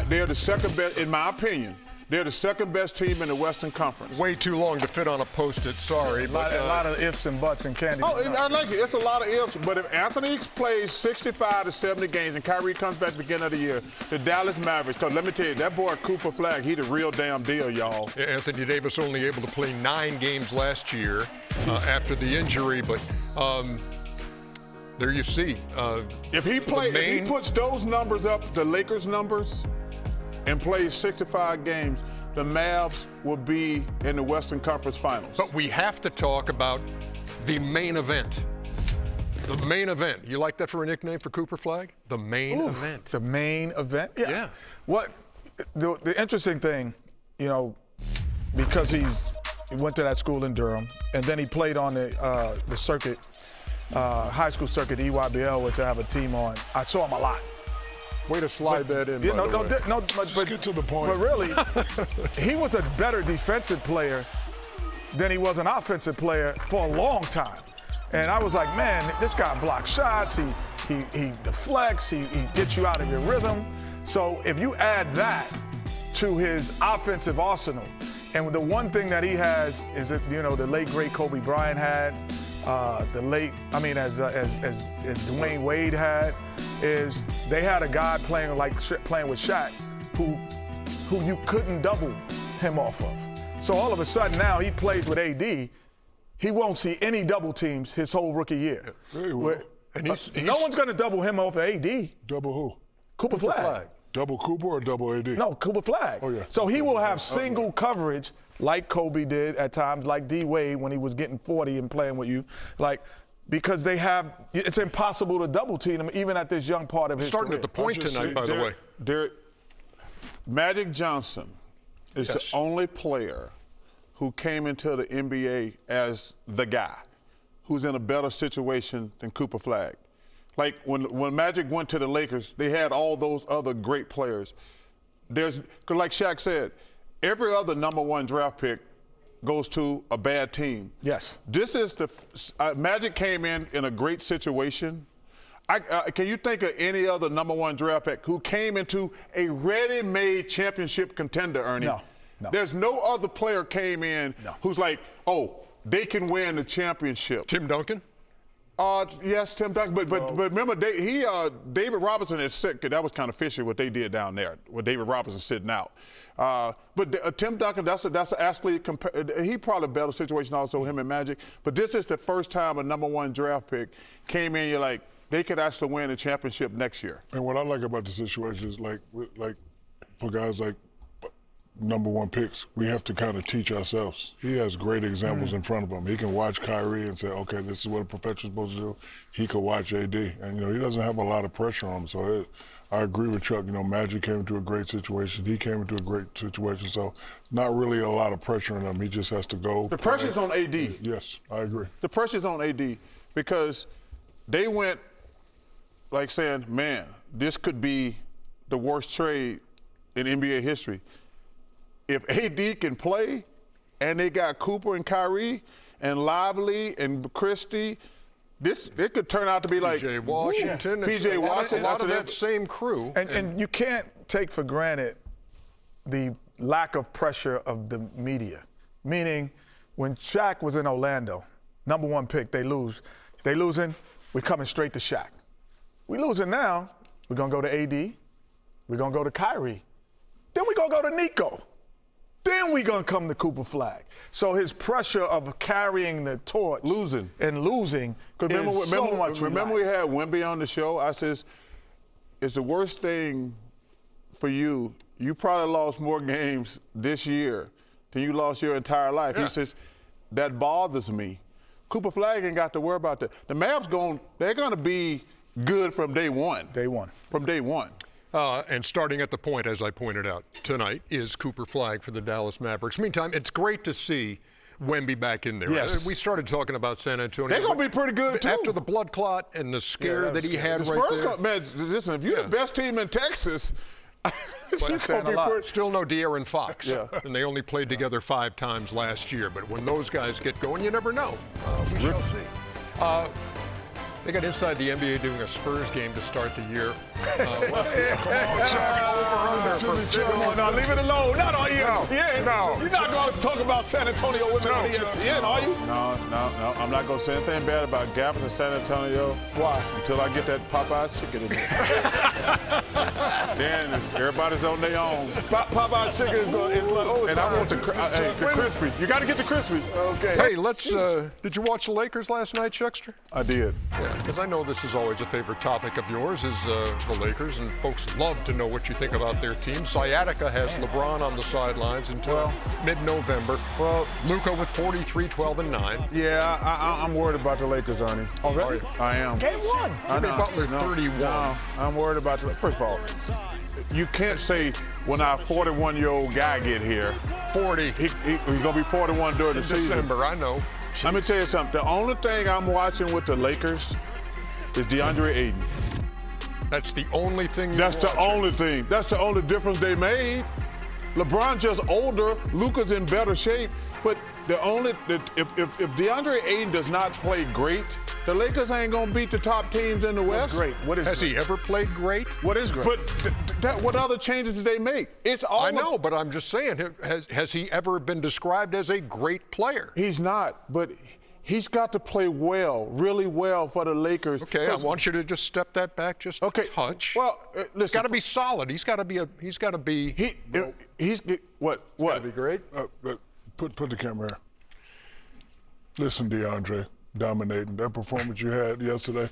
They're the second best, in my opinion. They're the second best team in the Western Conference. Way too long to fit on a Post-it, sorry. A lot of ifs and buts and candy. Oh, I like it. It's a lot of ifs. But if Anthony plays 65 to 70 games and Kyrie comes back at the beginning of the year, the Dallas Mavericks, because let me tell you, that boy Cooper Flagg, he the real damn deal, y'all. Yeah, Anthony Davis only able to play 9 games last year if the injury, but there you see. If he puts those numbers up, the Lakers numbers, and plays 65 games, the Mavs will be in the Western Conference Finals. But we have to talk about the main event. The main event. You like that for a nickname for Cooper Flagg? The main event. The main event? Yeah. What the interesting thing, you know, because he went to that school in Durham, and then he played on the circuit, high school circuit, EYBL, which I have a team on. I saw him a lot. Way to slide that in. But get to the point. But really, he was a better defensive player than he was an offensive player for a long time. And I was like, man, this guy blocks shots. He deflects. He gets you out of your rhythm. So if you add that to his offensive arsenal, and the one thing that he has is that, you know, the late great Kobe Bryant had, as Dwayne Wade had, is they had a guy playing with Shaq who you couldn't double him off of. So all of a sudden now he plays with AD. He won't see any double teams his whole rookie year. Very well. And no one's going to double him off of AD. Double who? Cooper Flagg. Double Cooper or double AD? No, Cooper Flagg. Oh, yeah. So he will have single coverage like Kobe did at times, like D. Wade when he was getting 40 and playing with you. Because it's impossible to double team him even at this young part of his Starting career. at the point tonight, by the way. Magic Johnson is the only player who came into the NBA as the guy who's in a better situation than Cooper Flagg. Like when Magic went to the Lakers, they had all those other great players. Cause like Shaq said, every other number 1 draft pick goes to a bad team. Yes. This is Magic came in a great situation. Can you think of any other number 1 draft pick who came into a ready-made championship contender, Ernie? No. There's no other player came in who's like, oh, they can win the championship. Tim Duncan? Yes, Tim Duncan. But remember, David Robinson is sick. That was kind of fishy what they did down there, with David Robinson sitting out. But Tim Duncan, that's actually he probably a better situation also, him and Magic. But this is the first time a number 1 draft pick came in. You're like, they could actually win a championship next year. And what I like about the situation is like for guys like number 1 picks, we have to kind of teach ourselves. He has great examples in front of him. He can watch Kyrie and say, okay, this is what a professional's supposed to do. He could watch AD, and he doesn't have a lot of pressure on him. So I agree with Chuck. Magic came into a great situation. He came into a great situation. So not really a lot of pressure on him. He just has to go. The pressure's on AD. Yes, I agree. The pressure's on AD because they went like saying, man, this could be the worst trade in NBA history. If AD can play, and they got Cooper and Kyrie and Lively and Christie, it could turn out to be like P.J. Washington. P.J. Washington. A lot of that same crew. And you can't take for granted the lack of pressure of the media. Meaning, when Shaq was in Orlando, number 1 pick, they lose. They losing, we're coming straight to Shaq. We losing now, we're going to go to AD. We're going to go to Kyrie. Then we're going to go to Nico. Then we're going to come to Cooper Flagg. So his pressure of carrying the torch. Losing. Remember we had Wemby on the show? I says, it's the worst thing for you. You probably lost more games this year than you lost your entire life. Yeah. He says, that bothers me. Cooper Flagg ain't got to worry about that. The Mavs they're going to be good from day one. From day one. And starting at the point, as I pointed out tonight, is Cooper Flagg for the Dallas Mavericks. Meantime, it's great to see Wemby back in there. Yes. We started talking about San Antonio. They're going to be pretty good, too. After the blood clot and the scare that he had right there. Man, listen, if you're the best team in Texas, still no De'Aaron Fox. Yeah. And they only played together 5 times last year. But when those guys get going, you never know. We shall see. They got Inside the NBA doing a Spurs game to start the year. Come on, Chuck, over under. No, leave it alone. Not on ESPN. No. You're not going to talk about San Antonio women on ESPN, are you? No. I'm not going to say anything bad about Gabbard and San Antonio. Why? Until I get that Popeye's chicken in there. Then everybody's on their own. Popeye's chicken is going to, And I want the crispy. You got to get the crispy. Okay. Hey, did you watch the Lakers last night, Chuckster? I did. Yeah, because I know this is always a favorite topic of yours, is the Lakers, and folks love to know what you think about their team. Sciatica has LeBron on the sidelines until mid-November. Well, Luka with 43, 12, and 9. Yeah, I'm worried about the Lakers, Ernie. Oh, really? I am. Game one. Jimmy Butler, 31. No, I'm worried about the. First of all, you can't say when our 41-year-old guy get here, 40. he's gonna be 41 during the season. December, I know. Let me tell you something. The only thing I'm watching with the Lakers is DeAndre Ayton. That's the only thing That's the only thing. That's the only difference they made. LeBron just older. Luka's in better shape. But if DeAndre Ayton does not play great, the Lakers ain't gonna beat the top teams in the West. Great. What is Has great? he ever played great? What is great? But what other changes did they make? It's all. I know, but I'm just saying, has he ever been described as a great player? He's not, but he's got to play well, really well for the Lakers. Okay, I want you to just step that back just a touch. Well, listen. He's got to be solid. He's got to be What? Gotta be great. Put the camera here. Listen, DeAndre, dominating. That performance you had yesterday,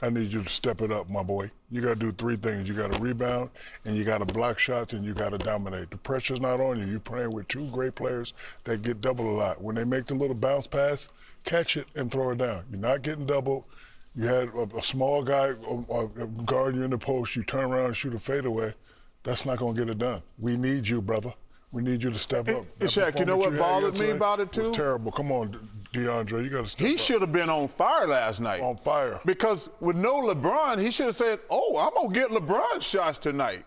I need you to step it up, my boy. You got to do three things. You got to rebound, and you got to block shots, and you got to dominate. The pressure's not on you. You're playing with two great players that get doubled a lot. When they make the little bounce pass, catch it and throw it down. You're not getting doubled. You had a small guy guarding you in the post. You turn around and shoot a fadeaway. That's not going to get it done. We need you, brother. We need you to step up. Shaq, you know what bothered me about it, too? Was terrible. Come on, DeAndre, you got to step up. He should have been on fire last night. On fire. Because with no LeBron, he should have said, I'm going to get LeBron shots tonight.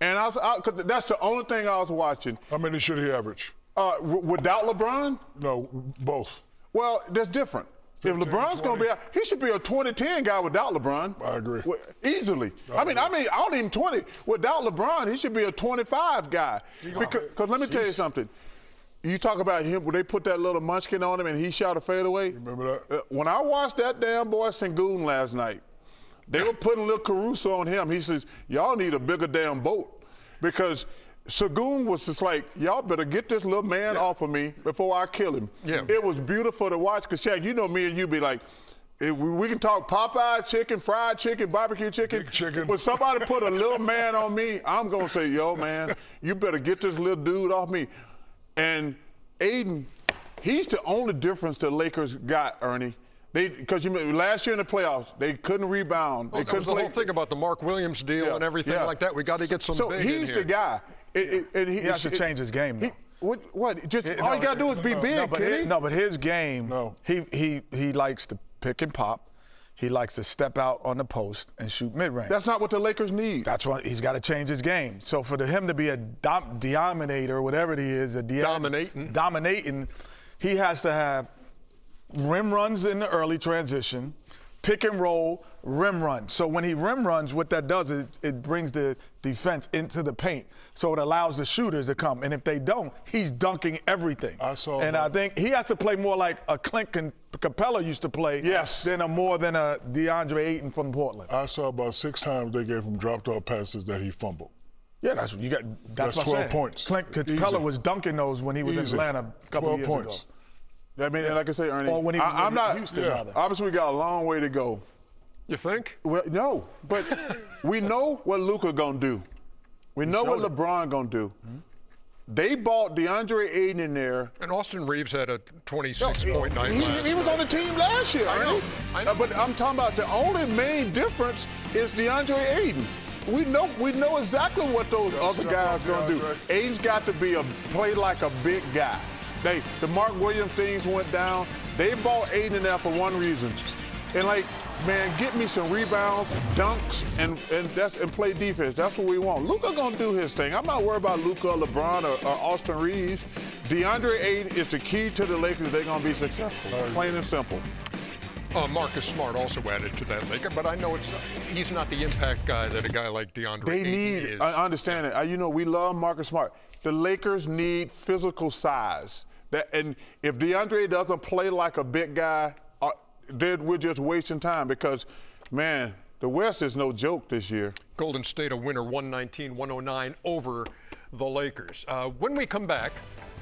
And cause that's the only thing I was watching. How many should he average? Without LeBron? No, both. Well, that's different. 15, if LeBron's going to be out, he should be a 20-10 guy without LeBron. I agree. Easily. I mean, I don't even 20. Without LeBron, he should be a 25 guy. Because let me tell you something. You talk about him, when they put that little munchkin on him and he shot a fadeaway. Remember that? When I watched that damn boy Sengun last night, they were putting a little Caruso on him. He says, y'all need a bigger damn boat. Because Sengun was just like, y'all better get this little man off of me before I kill him. Yeah. It was beautiful to watch, because, Shaq, you know me and you be like, we can talk Popeye chicken, fried chicken, barbecue chicken. Big chicken. When somebody put a little man on me, I'm going to say, yo, man, you better get this little dude off me. And Ayton, he's the only difference the Lakers got, Ernie. Because last year in the playoffs, they couldn't rebound. They That couldn't was the play. whole thing about the Mark Williams deal and everything like that. We got to get some big in here. So he's the guy. And he has to change his game, though. What? Just all you got to do is be big, Kenny. But his game, he likes to pick and pop. He likes to step out on the post and shoot mid-range. That's not what the Lakers need. That's why he's got to change his game. So for him to be a dominator, whatever it is, dominating, he has to have rim runs in the early transition, pick and roll, rim run. So when he rim runs, what that does is it brings the defense into the paint. So it allows the shooters to come. And if they don't, he's dunking everything. I think he has to play more like a Clint Capella used to play than a DeAndre Ayton from Portland. I saw about 6 times they gave him dropped-off passes that he fumbled. Yeah, that's what you got. That's 12 points. Clint Capella was dunking those when he was in Atlanta a couple of years points. ago. I mean, like I say, Ernie, or when he was I'm not. Houston, rather. Obviously, we got a long way to go. You think? Well, no, but we know what Luka gonna do. We know what LeBron gonna do. Mm-hmm. They bought DeAndre Ayton in there. And Austin Reeves had a 26.9 last year. He was on the team last year. I know. But I'm talking about the only main difference is DeAndre Ayton. We know exactly what those other guys gonna do. Ayton's got to play like a big guy. The Mark Williams things went down. They bought Ayton in there for one reason. And man, get me some rebounds, dunks, and play defense. That's what we want. Luka gonna do his thing. I'm not worried about Luka, LeBron, or Austin Reeves. DeAndre Ayton is the key to the Lakers. They're gonna be successful. Plain and simple. Marcus Smart also added to that Laker, but I know he's not the impact guy that a guy like DeAndre Ayton is. I understand it. We love Marcus Smart. The Lakers need physical size. And if DeAndre doesn't play like a big guy, then we're just wasting time because, man, the West is no joke this year. Golden State a winner 119-109 over the Lakers. When we come back,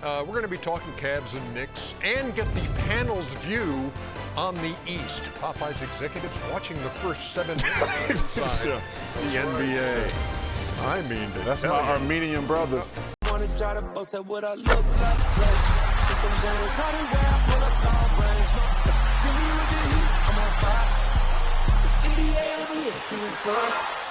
we're going to be talking Cavs and Knicks and get the panel's view on the East. Popeye's executives watching the first 7 minutes inside the NBA. I mean, that's my Armenian brothers. Wanna try to boast at what I look like. Think I'm gonna try to wear I pull up long range. Jimmy with the heat, I'm on fire. It's NBA on the ESPN.